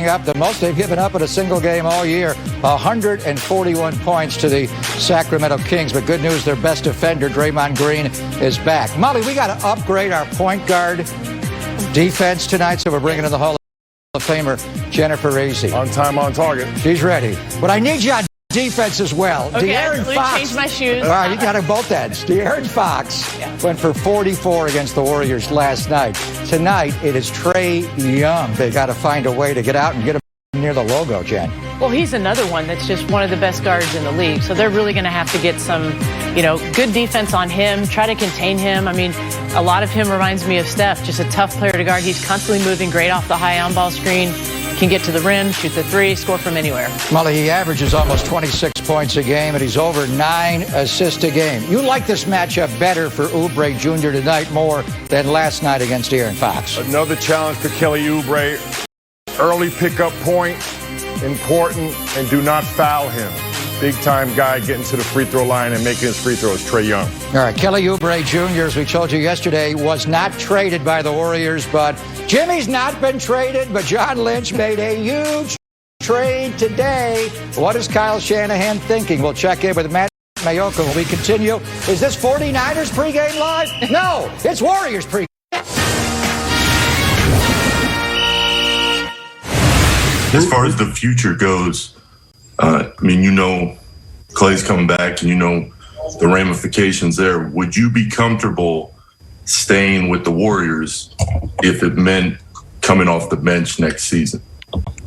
giving up the most they've given up in a single game all year, 141 points to the Sacramento Kings. But good news, their best defender, Draymond Green, is back. Molly, we got to upgrade our point guard defense tonight, so we're bringing in the Hall of Famer, Jennifer Razy. On time, on target. She's ready. But I need you on defense as well. Okay, De'Aaron let me Fox. change my shoes. All right, you got them both ends. De'Aaron Fox went for 44 against the Warriors last night. Tonight, it is Trae Young. They got to find a way to get out and get him near the logo, Jen. Well, he's another one that's just one of the best guards in the league. So they're really going to have to get some, good defense on him, try to contain him. I mean, a lot of him reminds me of Steph, just a tough player to guard. He's constantly moving, great off the high on-ball screen, can get to the rim, shoot the three, score from anywhere. Molly, he averages almost 26 points a game, and he's over 9 assists a game. You like this matchup better for Oubre Jr. tonight more than last night against De'Aaron Fox. Another challenge for Kelly Oubre. Early pickup point, important, and do not foul him. Big-time guy getting to the free throw line and making his free throws, Trae Young. All right, Kelly Oubre Jr., as we told you yesterday, was not traded by the Warriors, but Jimmy's not been traded, but John Lynch made a huge trade today. What is Kyle Shanahan thinking? We'll check in with Matt Mayoka when we continue. Is this 49ers pregame live? No, it's Warriors pregame. As far as the future goes, Klay's coming back and the ramifications there. Would you be comfortable staying with the Warriors if it meant coming off the bench next season?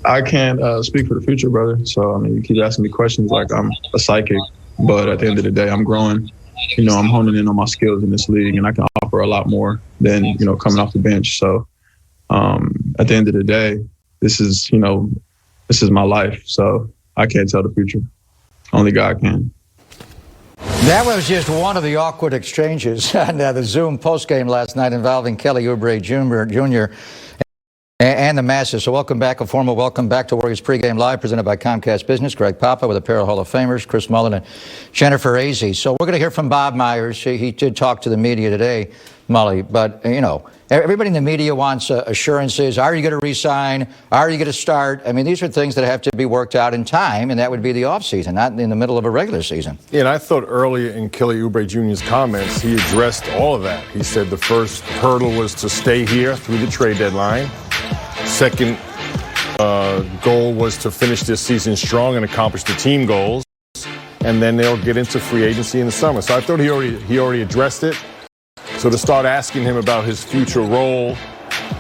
I can't speak for the future, brother. So, you keep asking me questions like I'm a psychic. But at the end of the day, I'm growing. I'm honing in on my skills in this league, and I can offer a lot more than, coming off the bench. So at the end of the day, this is my life. So I can't tell the future. Only God can. That was just one of the awkward exchanges on the Zoom postgame last night involving Kelly Oubre Jr. and the masses. So welcome back, a formal welcome back to Warriors Pregame Live, presented by Comcast Business. Greg Papa with a pair of Hall of Famers, Chris Mullin and Jennifer Razy. So we're going to hear from Bob Myers. He did talk to the media today, Mully, but, everybody in the media wants assurances. Are you going to resign? Are you going to start? These are things that have to be worked out in time, and that would be the offseason, not in the middle of a regular season. Yeah, and I thought earlier in Kelly Oubre Jr.'s comments, he addressed all of that. He said the first hurdle was to stay here through the trade deadline. Second goal was to finish this season strong and accomplish the team goals. And then they'll get into free agency in the summer. So I thought he already addressed it. So to start asking him about his future role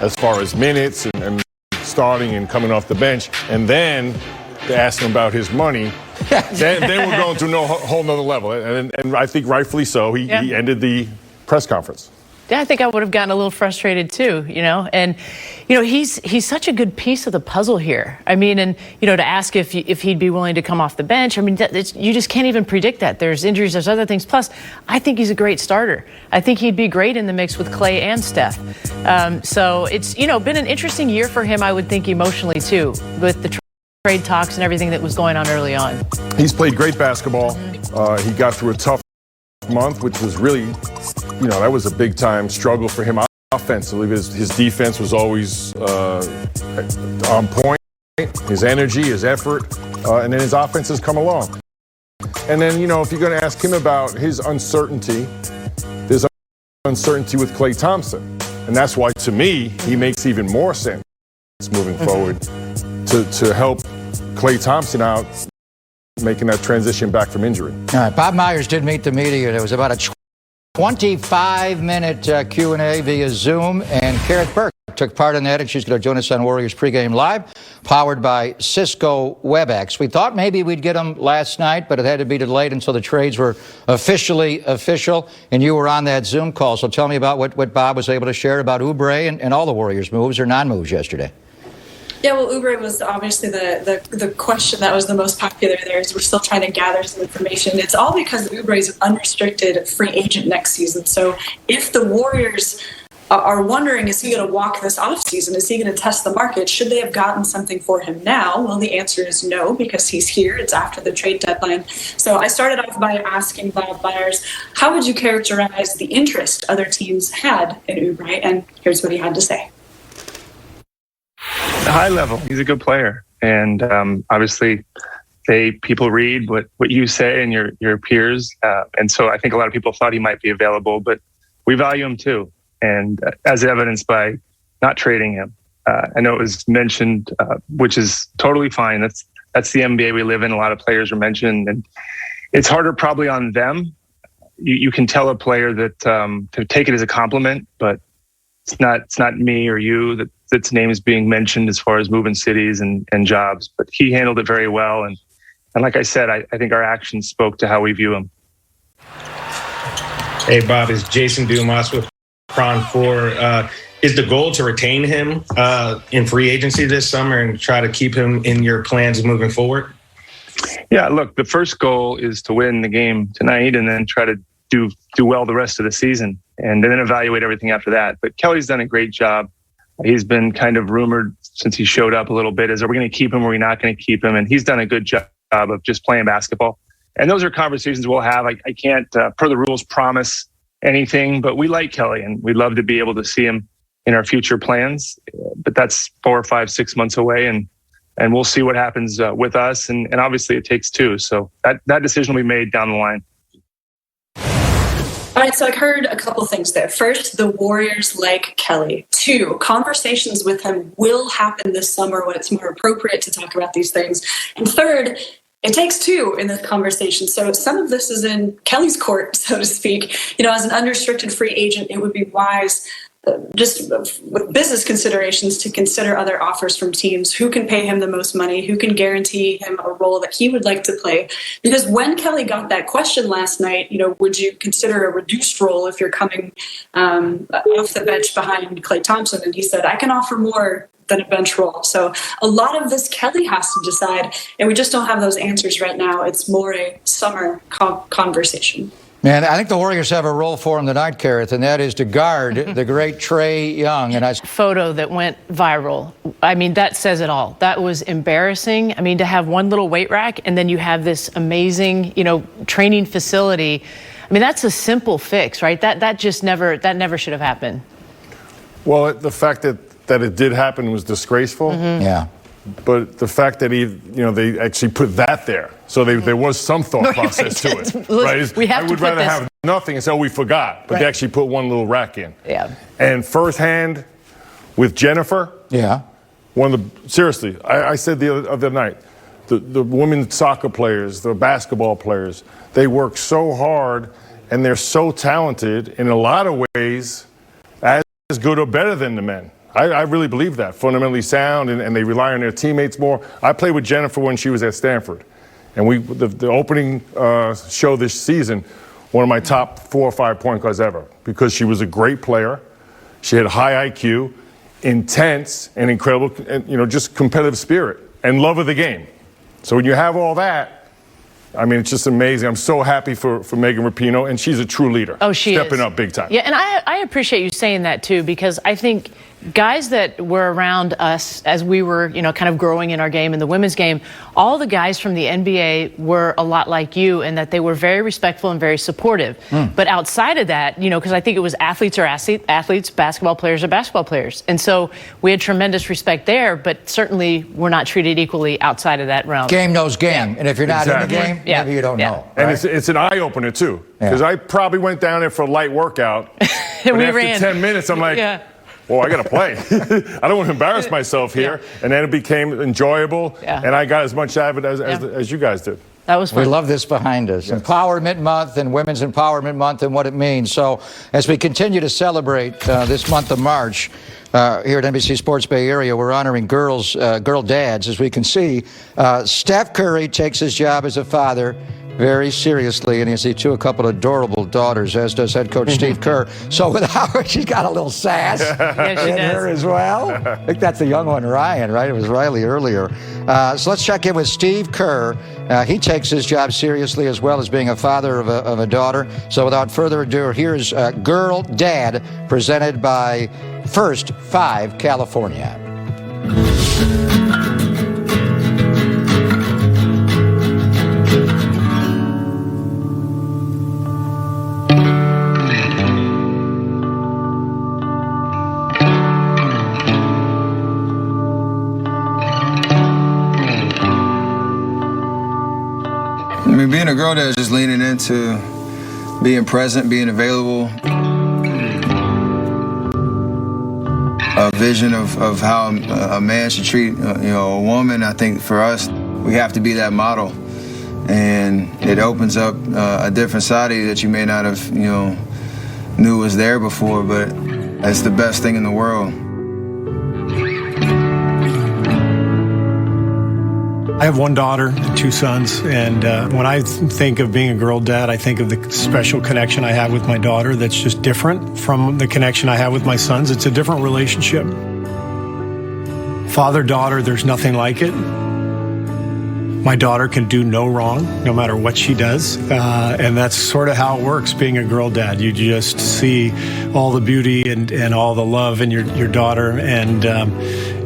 as far as minutes and starting and coming off the bench, and then to ask him about his money, then we're going to a whole nother level. And I think rightfully so, he ended the press conference. Yeah, I think I would have gotten a little frustrated too, And, he's such a good piece of the puzzle here. And to ask if he'd be willing to come off the bench, you just can't even predict that. There's injuries, there's other things. Plus, I think he's a great starter. I think he'd be great in the mix with Klay and Steph. So it's, been an interesting year for him, I would think, emotionally too, with the trade talks and everything that was going on early on. He's played great basketball. He got through a tough month, which was really, that was a big time struggle for him offensively. His defense was always on point, his energy, his effort, and then his offense has come along. And then, if you're going to ask him about his uncertainty, there's uncertainty with Klay Thompson. And that's why, to me, he makes even more sense moving forward to help Klay Thompson out, making that transition back from injury. All right, Bob Myers did meet the media. There was about a 25-minute Q&A via Zoom, and Garrett Burke took part in that, and she's going to join us on Warriors Pregame Live, powered by Cisco WebEx. We thought maybe we'd get them last night, but it had to be delayed until the trades were officially official, and you were on that Zoom call. So tell me about what Bob was able to share about Oubre and all the Warriors' moves or non-moves yesterday. Yeah, well, Oubre was obviously the question that was the most popular there, as we're still trying to gather some information. It's all because Oubre is an unrestricted free agent next season. So if the Warriors are wondering, is he going to walk this offseason? Is he going to test the market? Should they have gotten something for him now? Well, the answer is no, because he's here. It's after the trade deadline. So I started off by asking Bob Myers, how would you characterize the interest other teams had in Oubre? And here's what he had to say. high level. He's a good player, and obviously, people read what you say and your peers, and so I think a lot of people thought he might be available, but we value him too, and as evidenced by not trading him. I know it was mentioned, which is totally fine. That's the NBA we live in. A lot of players are mentioned, and it's harder probably on them. You can tell a player that to take it as a compliment, but it's not me or you that's name is being mentioned as far as moving cities and jobs. But he handled it very well, and like I said, I think our actions spoke to how we view him. Hey, Bob, it's Jason Dumas with Cron 4. Is the goal to retain him in free agency this summer and try to keep him in your plans moving forward? Yeah, look, the first goal is to win the game tonight and then try to do well the rest of the season and then evaluate everything after that. But Kelly's done a great job. He's been kind of rumored since he showed up a little bit. Are we going to keep him or are we not going to keep him? And he's done a good job of just playing basketball. And those are conversations we'll have. I can't, per the rules, promise anything, but we like Kelly and we'd love to be able to see him in our future plans. But that's 4 or 5, 6 months away. And we'll see what happens with us. And obviously it takes two. So that decision will be made down the line. All right, so I heard a couple things there. First, the Warriors like Kelly. 2, conversations with him will happen this summer when it's more appropriate to talk about these things. And 3rd, it takes 2 in this conversation. So some of this is in Kelly's court, so to speak. As an unrestricted free agent, it would be wise just with business considerations to consider other offers from teams who can pay him the most money, who can guarantee him a role that he would like to play. Because when Kelly got that question last night, would you consider a reduced role if you're coming off the bench behind Klay Thompson? And he said, I can offer more than a bench role. So a lot of this Kelly has to decide, and we just don't have those answers right now. It's more a summer conversation. Man, I think the Warriors have a role for him tonight, Kareth, and that is to guard the great Trae Young. And photo that went viral. I mean, that says it all. That was embarrassing. I mean, to have one little weight rack and then you have this amazing, training facility. I mean, that's a simple fix, right? That never should have happened. Well, the fact that it did happen was disgraceful. Mm-hmm. Yeah. But the fact that they actually put that there, so there was some thought process to it, right? We have I would rather have nothing and say, we forgot, but they actually put one little rack in. Yeah. And firsthand with Jennifer. Yeah. Seriously, I said the other night, the women's soccer players, the basketball players, they work so hard and they're so talented in a lot of ways, as good or better than the men. I really believe that, fundamentally sound, and they rely on their teammates more. I played with Jennifer when she was at Stanford, and the opening show this season, one of my top 4 or 5 point guards ever, because she was a great player. She had high IQ, intense, and incredible, and, just competitive spirit and love of the game. So when you have all that, I mean, it's just amazing. I'm so happy for Megan Rapinoe, and she's a true leader. Oh, she is. Stepping up big time. Yeah, and I appreciate you saying that, too, because I think guys that were around us as we were, kind of growing in our game, in the women's game, all the guys from the NBA were a lot like you in that they were very respectful and very supportive. But outside of that, because I think it was athletes are athletes, basketball players are basketball players. And so we had tremendous respect there, but certainly we're not treated equally outside of that realm. Game knows game. And if you're not in the game, maybe you don't know. And right? it's an eye-opener, too, because I probably went down there for a light workout. And but we after 10 minutes, I'm like, well, I got to play. I don't want to embarrass myself here. And then it became enjoyable, and I got as much out of it as you guys did. That was fun. We love this behind us. Yes. Empowerment Month and Women's Empowerment Month and what it means. So as we continue to celebrate this month of March here at NBC Sports Bay Area, we're honoring girl dads. As we can see, Steph Curry takes his job as a father very seriously, and you see a couple of adorable daughters, as does head coach Steve Kerr. So with Howard, she's got a little sass in her as well. I think that's the young one, Ryan, right? It was Riley earlier. So let's check in with Steve Kerr. He takes his job seriously as well as being a father of a daughter. So without further ado, here's Girl Dad, presented by First 5 California. mean, being a girl dad is just leaning into being present, being available. A vision of how a man should treat, a woman. I think for us, we have to be that model, and it opens up a different side of you that you may not have, knew was there before. But it's the best thing in the world. I have one daughter and 2 sons, and when I think of being a girl dad, I think of the special connection I have with my daughter that's just different from the connection I have with my sons. It's a different relationship. Father-daughter, there's nothing like it. My daughter can do no wrong, no matter what she does, and that's sort of how it works being a girl dad. You just see all the beauty and all the love in your daughter, and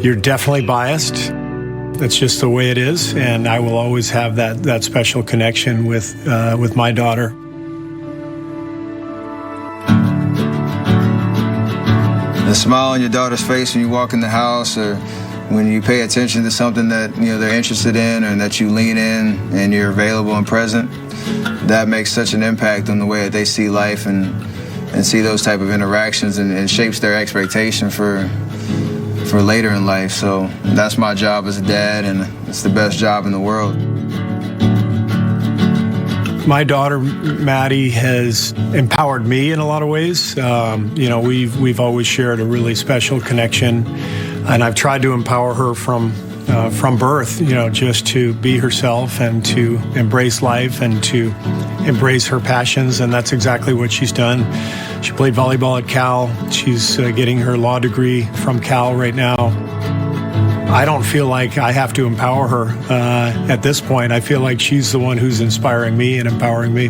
you're definitely biased. That's just the way it is, and I will always have that special connection with my daughter. The smile on your daughter's face when you walk in the house, or when you pay attention to something that they're interested in, or that you lean in and you're available and present, that makes such an impact on the way that they see life and see those type of interactions, and shapes their expectation for later in life. So that's my job as a dad, and it's the best job in the world. My daughter, Maddie, has empowered me in a lot of ways. We've always shared a really special connection, and I've tried to empower her from birth, just to be herself and to embrace life and to embrace her passions, and that's exactly what she's done. She played volleyball at Cal. She's getting her law degree from Cal right now. I don't feel like I have to empower her at this point. I feel like she's the one who's inspiring me and empowering me.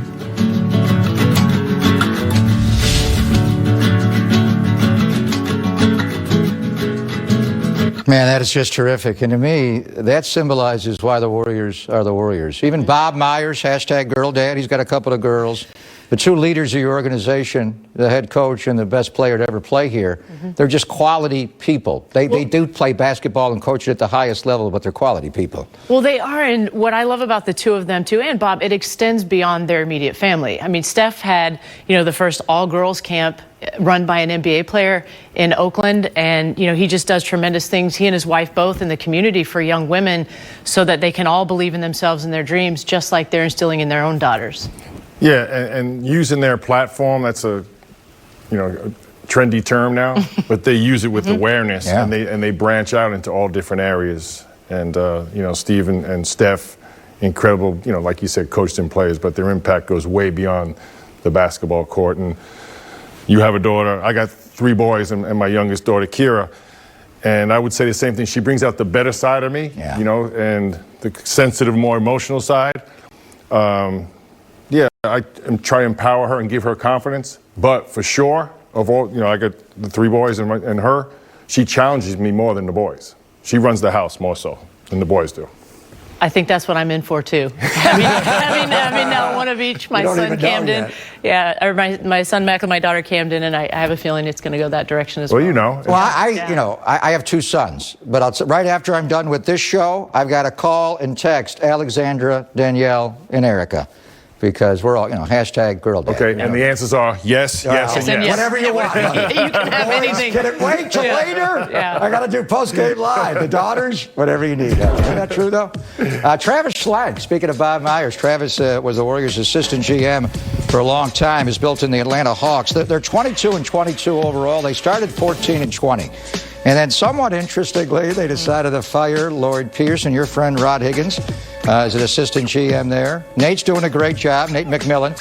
Man, that is just terrific. And to me, that symbolizes why the Warriors are the Warriors. Even Bob Myers, #GirlDad, he's got a couple of girls. The 2 leaders of your organization, the head coach and the best player to ever play here, they're just quality people. They do play basketball and coach it at the highest level, but they're quality people. Well, they are, and what I love about the 2 of them, too, and Bob, it extends beyond their immediate family. I mean, Steph had, the first all-girls camp run by an NBA player in Oakland, and, he just does tremendous things, he and his wife both, in the community for young women so that they can all believe in themselves and their dreams, just like they're instilling in their own daughters. Yeah, and using their platform, that's a trendy term now, but they use it with awareness, and they branch out into all different areas. And Steve and Steph, incredible, like you said, coached and players, but their impact goes way beyond the basketball court. And you have a daughter. I got 3 boys, and my youngest daughter, Kira, and I would say the same thing. She brings out the better side of me, and the sensitive, more emotional side. I try to empower her and give her confidence, but for sure, of all, I got the 3 boys and her, she challenges me more than the boys. She runs the house more so than the boys do. I think that's what I'm in for, too. Having now one of each, my son Camden. Or my son Mac and my daughter Camden, and I have a feeling it's going to go that direction as well. Well, I have 2 sons, but right after I'm done with this show, I've got to call and text Alexandra, Danielle, and Erica. Because we're all, #GirlDad. Okay, and the answers are yes, yes, and yes. Whatever you want. You can have anything. Can it wait till later? Yeah. I got to do post-game live. The daughters, whatever you need. Isn't that true, though? Travis Schlag, speaking of Bob Myers, Travis was the Warriors' assistant GM for a long time. Is built in the Atlanta Hawks. They're 22-22 overall. They started 14-20. And then, somewhat interestingly, they decided to fire Lloyd Pierce and your friend Rod Higgins as an assistant GM there. Nate's doing a great job, Nate McMillan.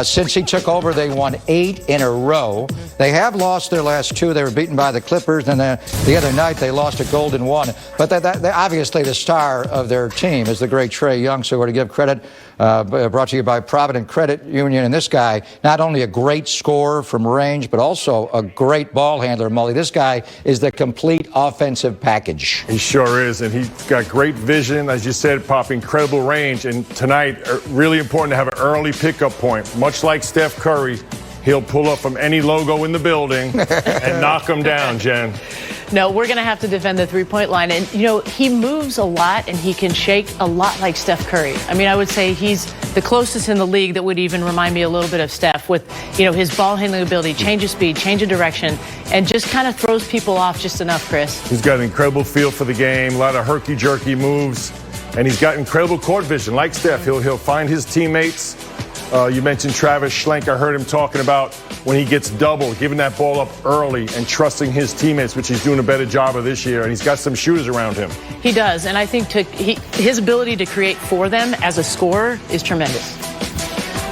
Since he took over, they won 8 in a row. They have lost their last 2. They were beaten by the Clippers, and then the other night they lost a golden one. But obviously the star of their team is the great Trae Young, so we're to give credit. Brought to you by Provident Credit Union. And this guy, not only a great scorer from range, but also a great ball handler, Mully. This guy is the complete offensive package. He sure is, and he's got great vision, as you said, Pop, incredible range. And tonight, really important to have an early pickup point. Much like Steph Curry, he'll pull up from any logo in the building and knock them down, Jen. No, we're going to have to defend the three-point line. And, you know, he moves a lot and he can shake a lot like Steph Curry. I mean, I would say he's the closest in the league that would even remind me a little bit of Steph with, you know, his ball handling ability, change of speed, change of direction, and just kind of throws people off just enough, Chris. He's got an incredible feel for the game, a lot of herky-jerky moves, and he's got incredible court vision. Like Steph, he'll find his teammates. You mentioned Travis Schlenk. I heard him talking about when he gets doubled, giving that ball up early and trusting his teammates, which he's doing a better job of this year. And he's got some shooters around him. He does. And I think his ability to create for them as a scorer is tremendous.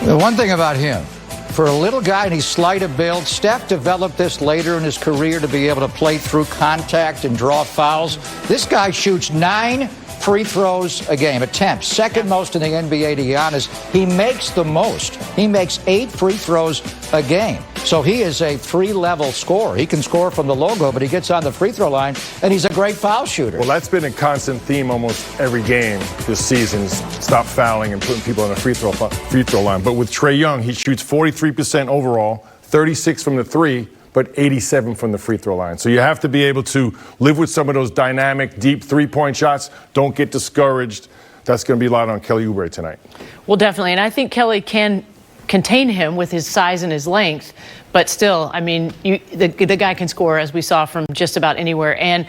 The one thing about him, for a little guy and he's slight of build, Steph developed this later in his career to be able to play through contact and draw fouls. This guy shoots 9 free throws a game, attempts, second most in the NBA to Giannis. He makes the most. He makes 8 free throws a game. So he is a free-level scorer. He can score from the logo, but he gets on the free throw line, and he's a great foul shooter. Well, that's been a constant theme almost every game this season, is stop fouling and putting people on the free throw line. But with Trae Young, he shoots 43% overall, 36 from the three, but 87 from the free throw line. So you have to be able to live with some of those dynamic, deep three-point shots. Don't get discouraged. That's going to be a lot on Kelly Oubre tonight. Well, definitely. And I think Kelly can contain him with his size and his length. But still, I mean, the guy can score, as we saw, from just about anywhere. And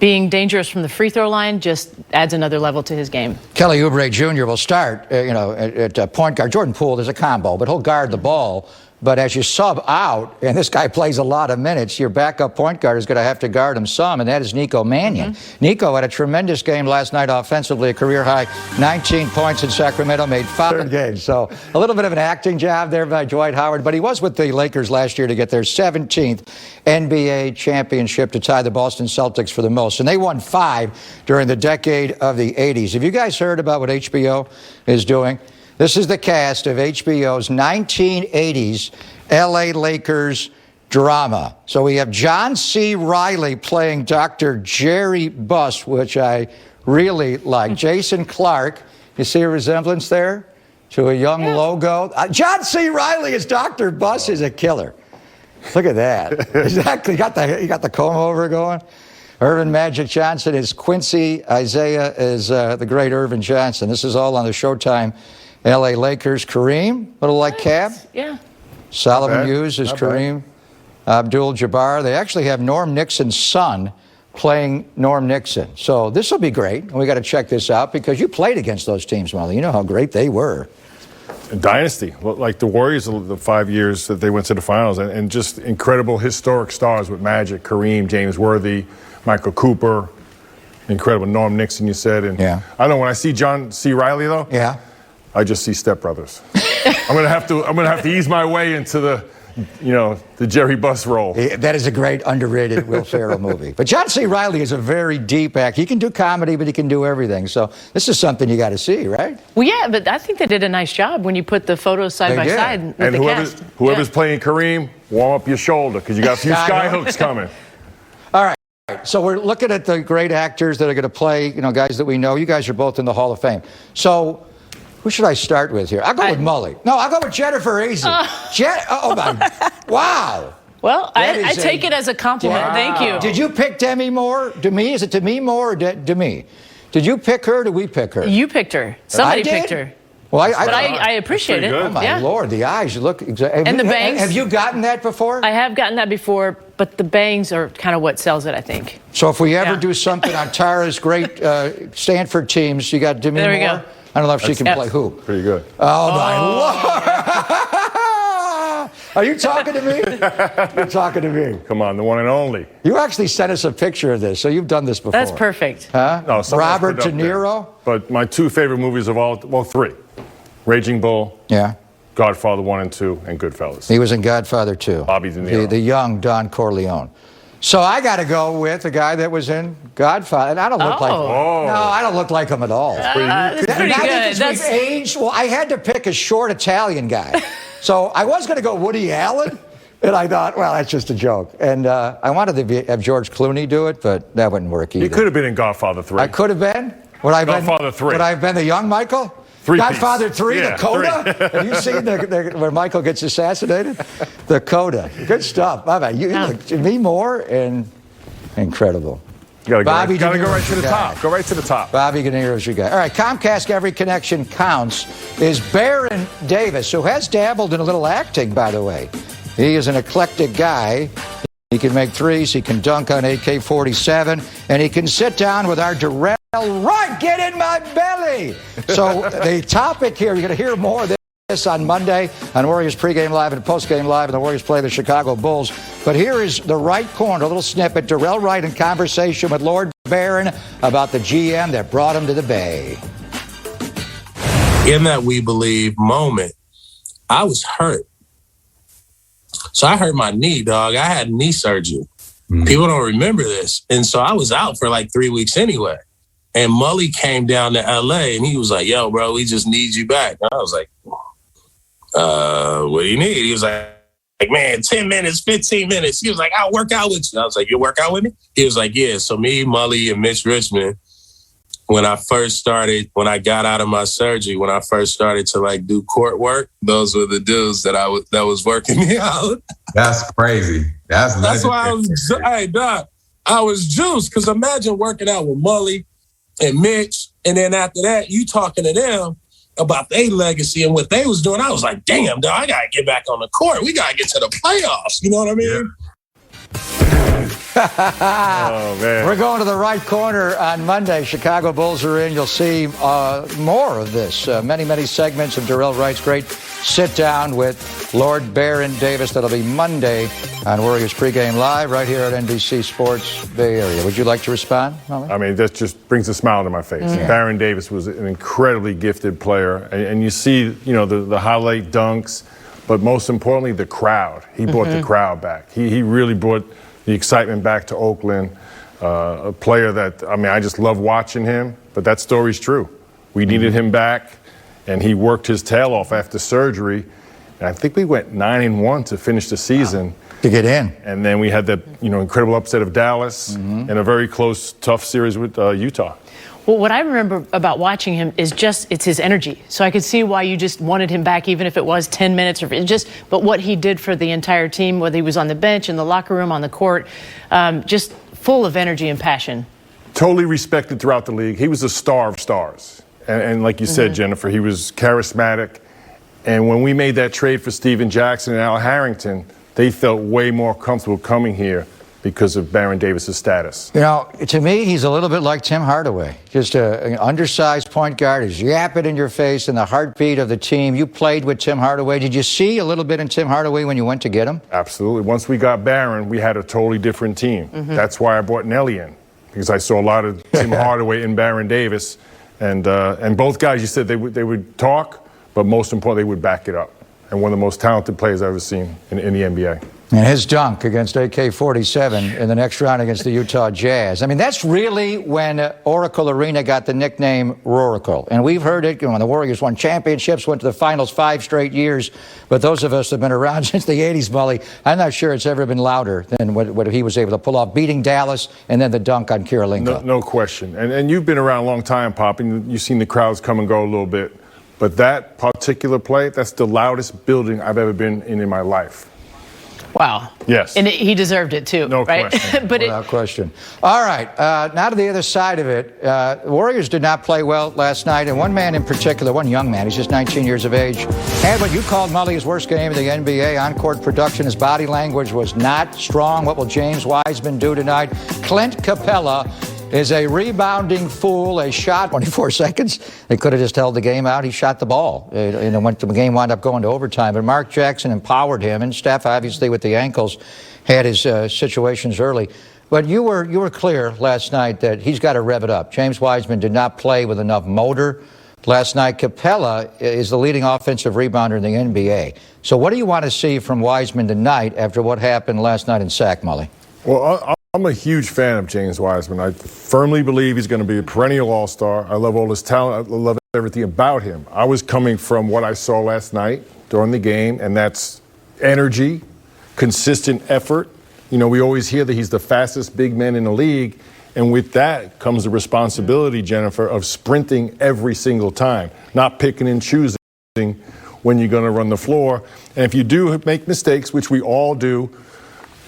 being dangerous from the free throw line just adds another level to his game. Kelly Oubre Jr. will start, at point guard. Jordan Poole, there's a combo, but he'll guard the ball. But as you sub out, and this guy plays a lot of minutes, your backup point guard is going to have to guard him some, and that is Nico Mannion. Nico had a tremendous game last night offensively, a career-high 19 points in Sacramento, made 5 games. So a little bit of an acting job there by Dwight Howard, but he was with the Lakers last year to get their 17th NBA championship to tie the Boston Celtics for the most. And they won 5 during the decade of the 80s. Have you guys heard about what HBO is doing? This is the cast of HBO's 1980s LA Lakers drama. So we have John C. Reilly playing Dr. Jerry Buss, which I really like. Jason Clarke, you see a resemblance there to a young logo? John C. Reilly as Dr. Buss is a killer. Look at that. Exactly. You got the comb over going. Irvin Magic Johnson is Quincy. Isaiah is the great Irvin Johnson. This is all on the Showtime LA Lakers. Kareem, little like Cab. Yeah. Solomon Hughes is Kareem. Abdul-Jabbar. They actually have Norm Nixon's son playing Norm Nixon. So this will be great. And we got to check this out because you played against those teams, Molly. You know how great they were. A dynasty, like the Warriors, the 5 years that they went to the finals, and just incredible historic stars with Magic, Kareem, James Worthy, Michael Cooper, incredible Norm Nixon, you said. And I don't know, when I see John C. Reilly, though, I just see Step Brothers. I'm gonna have to ease my way into the Jerry Buss role. That is a great underrated Will Ferrell movie. But John C. Reilly is a very deep act. He can do comedy, but he can do everything. So this is something you got to see, right? Well, yeah, but I think they did a nice job when you put the photos side by side with and the cast. whoever's playing Kareem, warm up your shoulder because you got a few sky hooks coming. All right. So we're looking at the great actors that are going to play, guys that we know. You guys are both in the Hall of Fame. So who should I start with here? I'll go with Mully. No, I'll go with Jennifer Azy. Oh, my. Wow. Well, I take it as a compliment. Wow. Thank you. Did you pick Demi Moore? Demi? Is it Demi Moore or Demi? Did you pick her or did we pick her? You picked her. Somebody picked her. Well, I appreciate it. Oh, my Lord. The eyes look exactly. And the bangs. Have you gotten that before? I have gotten that before, but the bangs are kind of what sells it, I think. So if we ever do something on Tara's great Stanford teams, you got Demi Moore? There we go. I don't know if she can play hoop. Pretty good. Oh, my Lord. Are you talking to me? You're talking to me. Come on, the one and only. You actually sent us a picture of this, so you've done this before. That's perfect. Huh? No, Robert De Niro? But my 2 favorite movies of all, 3. Raging Bull. Yeah. Godfather 1 and 2, and Goodfellas. He was in Godfather 2. Bobby De Niro. The young Don Corleone. So I got to go with the guy that was in Godfather. And I don't look like him. No, I don't look like him at all. That's pretty good. We've aged. Well, I had to pick a short Italian guy. So I was going to go Woody Allen. And I thought, well, that's just a joke. And I wanted to have George Clooney do it, but that wouldn't work either. You could have been in Godfather 3. I could have been. Godfather 3. Would I have been the young Michael? Godfather 3, the coda? Have you seen where Michael gets assassinated? The coda. Good stuff. You look, Demi Moore and Incredible. You Bobby gotta go Demuro right to the guy. top. Go right to the top. Bobby Demuro, your guy. All right, Comcast Every Connection Counts is Baron Davis, who has dabbled in a little acting, by the way. He is an eclectic guy. He can make threes, he can dunk on AK-47, and he can sit down with our Darrell Wright. Get in my belly! So the topic here, you're going to hear more of this on Monday on Warriors pregame live and postgame live, and the Warriors play the Chicago Bulls. But here is the right corner, a little snippet. Darrell Wright in conversation with Lord Barron about the GM that brought him to the Bay. In that we believe moment, I was hurt. So I hurt my knee, dog. I had knee surgery. People don't remember this. And so I was out for like 3 weeks anyway. And Mully came down to LA and he was like, yo, bro, we just need you back. And I was like, what do you need? He was like, man, 10 minutes, 15 minutes. He was like, I'll work out with you. I was like, you'll work out with me? He was like, yeah. So me, Mully, and Mitch Richmond, when I got out of my surgery, when I first started to like do court work, those were the dudes that was working me out. That's crazy. That's why I was juiced, because imagine working out with Mully and Mitch, and then after that, you talking to them about their legacy and what they was doing. I was like, damn, dog, I gotta get back on the court. We gotta get to the playoffs. You know what I mean? Yeah. Oh, man. We're going to the right corner on Monday. Chicago Bulls are in. You'll see more of this. Many segments of Darrell Wright's great sit-down with Lord Baron Davis. That'll be Monday on Warriors pregame live right here at NBC Sports Bay Area. Would you like to respond, Molly? I mean, that just brings a smile to my face. Baron Davis was an incredibly gifted player. And you see, the highlight dunks, but most importantly, the crowd. He brought the crowd back. He really brought the excitement back to Oakland. A player that, I just love watching him, but that story's true. We needed him back, and he worked his tail off after surgery. And I think we went 9-1 to finish the season. To get in. And then we had that, incredible upset of Dallas and a very close, tough series with Utah. Well, what I remember about watching him is it's his energy. So I could see why you just wanted him back, even if it was 10 minutes but what he did for the entire team, whether he was on the bench, in the locker room, on the court, just full of energy and passion. Totally respected throughout the league. He was a star of stars. And like you said, Jennifer, he was charismatic. And when we made that trade for Steven Jackson and Al Harrington, they felt way more comfortable coming here because of Baron Davis's status. To me, he's a little bit like Tim Hardaway. Just an undersized point guard. He's yapping in your face and the heartbeat of the team. You played with Tim Hardaway. Did you see a little bit in Tim Hardaway when you went to get him? Absolutely. Once we got Baron, we had a totally different team. That's why I brought Nelly in, because I saw a lot of Tim Hardaway and Baron Davis. And both guys, you said they would talk, but most importantly, they would back it up. And one of the most talented players I've ever seen in the NBA. And his dunk against AK-47 in the next round against the Utah Jazz. That's really when Oracle Arena got the nickname Roracle. And we've heard it when the Warriors won championships, went to the finals 5 straight years. But those of us that have been around since the 80s, Mully, I'm not sure it's ever been louder than what he was able to pull off, beating Dallas and then the dunk on Kirilenko. No question. And you've been around a long time, Pop, and you've seen the crowds come and go a little bit. But that particular play, that's the loudest building I've ever been in my life. Wow. Yes. And he deserved it too, no right? question. Without question. All right, now to the other side of it. The Warriors did not play well last night, and one man in particular, one young man, he's just 19 years of age, had what you called, Mully, his worst game of the NBA. On-court production, his body language was not strong. What will James Wiseman do tonight? Clint Capella is a rebounding fool. A shot, 24 seconds. They could have just held the game out. He shot the ball. And the game wound up going to overtime. But Mark Jackson empowered him. And Steph, obviously, with the ankles, had his situations early. But you were clear last night that he's got to rev it up. James Wiseman did not play with enough motor last night. Capella is the leading offensive rebounder in the NBA. So what do you want to see from Wiseman tonight after what happened last night in Sac, Mully? Well, I'm a huge fan of James Wiseman. I firmly believe he's going to be a perennial all-star. I love all his talent. I love everything about him. I was coming from what I saw last night during the game, and that's energy, consistent effort. We always hear that he's the fastest big man in the league, and with that comes the responsibility, Jennifer, of sprinting every single time, not picking and choosing when you're going to run the floor. And if you do make mistakes, which we all do,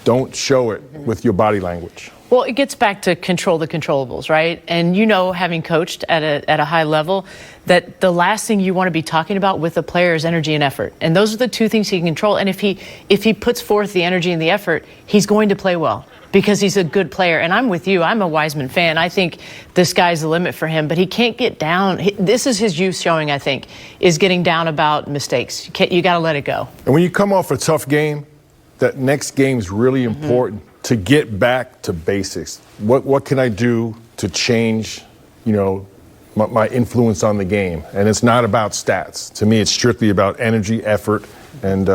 don't show it with your body language. Well, it gets back to control the controllables, right? And having coached at a high level, that the last thing you want to be talking about with a player is energy and effort. And those are the two things he can control. And if he puts forth the energy and the effort, he's going to play well because he's a good player. And I'm with you. I'm a Wiseman fan. I think the sky's the limit for him, but he can't get down. This is his youth showing, I think, is getting down about mistakes. You got to let it go. And when you come off a tough game, that next game is really important. To get back to basics. What can I do to change, my influence on the game? And it's not about stats. To me, it's strictly about energy, effort, and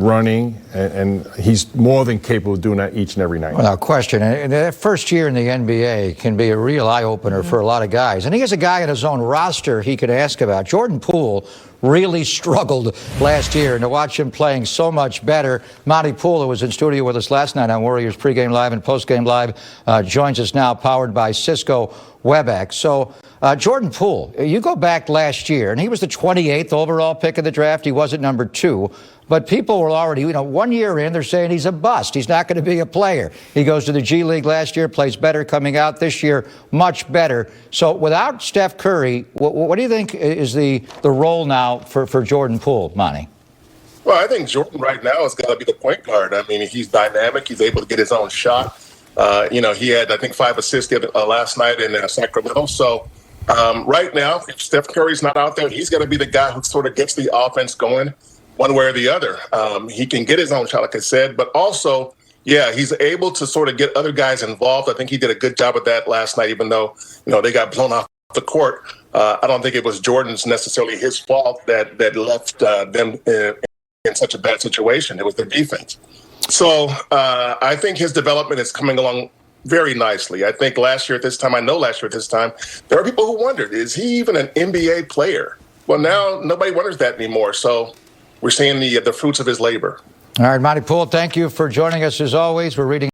running. And he's more than capable of doing that each and every night. Without question. And that first year in the NBA can be a real eye-opener for a lot of guys. And he has a guy in his own roster he could ask about. Jordan Poole really struggled last year, and to watch him playing so much better. Monty Poole, who was in studio with us last night on Warriors Pregame Live and Postgame Live, joins us now, powered by Cisco WebEx. So, Jordan Poole, you go back last year, and he was the 28th overall pick of the draft. He wasn't number 2. But people were already, 1 year in, they're saying he's a bust. He's not going to be a player. He goes to the G League last year, plays better coming out this year, much better. So without Steph Curry, what do you think is the role now for Jordan Poole, Monty? Well, I think Jordan right now has got to be the point guard. I mean, he's dynamic. He's able to get his own shot. He had, I think, 5 assists last night in Sacramento. So right now, if Steph Curry's not out there, he's going to be the guy who sort of gets the offense going one way or the other. He can get his own shot, like I said, but also, he's able to sort of get other guys involved. I think he did a good job of that last night, even though, they got blown off the court. I don't think it was Jordan's necessarily his fault that left them in such a bad situation. It was their defense. So I think his development is coming along very nicely. I think last year at this time, there were people who wondered, is he even an NBA player? Well, now nobody wonders that anymore. So we're seeing the fruits of his labor. All right, Monty Poole, thank you for joining us as always. We're reading